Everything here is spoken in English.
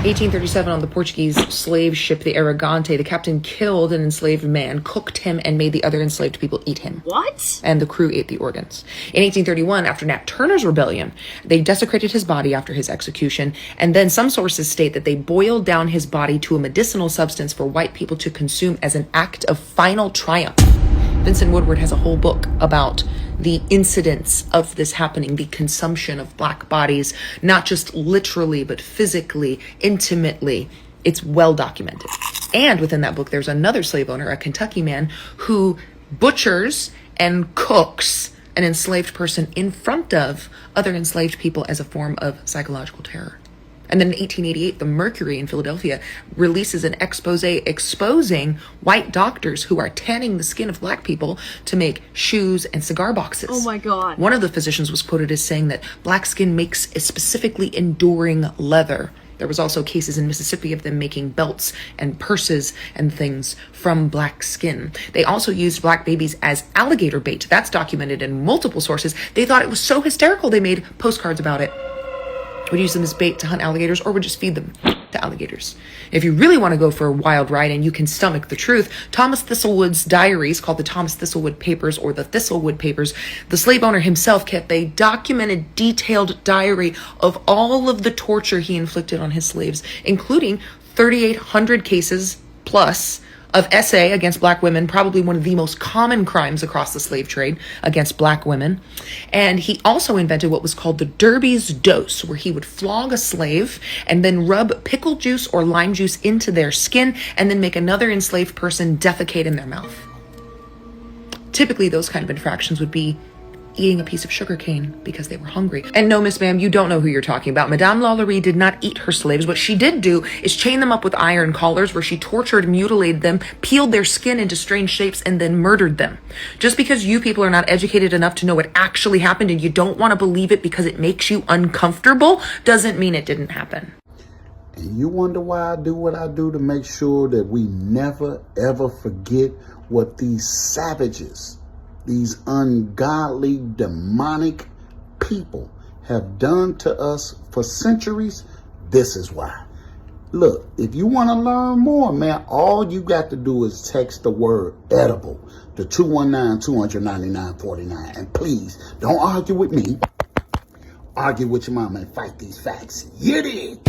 1837, on the Portuguese slave ship, the Aragante, the captain killed an enslaved man, cooked him, and made the other enslaved people eat him. What? And the crew ate the organs. In 1831, after Nat Turner's rebellion, they desecrated his body after his execution, and then some sources state that they boiled down his body to a medicinal substance for white people to consume as an act of final triumph. Vincent Woodward has a whole book about the incidents of this happening, the consumption of black bodies, not just literally, but physically, intimately. It's well documented. And within that book, there's another slave owner, a Kentucky man, who butchers and cooks an enslaved person in front of other enslaved people as a form of psychological terror. And then in 1888, the Mercury in Philadelphia releases an expose exposing white doctors who are tanning the skin of black people to make shoes and cigar boxes. Oh my God. One of the physicians was quoted as saying that black skin makes a specifically enduring leather. There was also cases in Mississippi of them making belts and purses and things from black skin. They also used black babies as alligator bait. That's documented in multiple sources. They thought it was so hysterical they made postcards about it. Would use them as bait to hunt alligators, or would just feed them to alligators. If you really want to go for a wild ride and you can stomach the truth, Thomas Thistlewood's diaries, called the Thomas Thistlewood Papers or the Thistlewood Papers, the slave owner himself kept a documented, detailed diary of all of the torture he inflicted on his slaves, including 3,800 cases plus of essay against black women, probably one of the most common crimes across the slave trade against black women. And he also invented what was called the Derby's dose, where he would flog a slave and then rub pickle juice or lime juice into their skin and then make another enslaved person defecate in their mouth. Typically, those kind of infractions would be eating a piece of sugar cane because they were hungry. And no, Miss Ma'am, you don't know who you're talking about. Madame Lalaurie did not eat her slaves. What she did do is chain them up with iron collars, where she tortured, mutilated them, peeled their skin into strange shapes, and then murdered them. Just because you people are not educated enough to know what actually happened and you don't want to believe it because it makes you uncomfortable doesn't mean it didn't happen. And you wonder why I do what I do, to make sure that we never ever forget what these savages, these ungodly, demonic people have done to us for centuries. This is why. Look, if you want to learn more, man, all you got to do is text the word edible to 219-299-49. And please, don't argue with me. Argue with your mama and fight these facts. You did.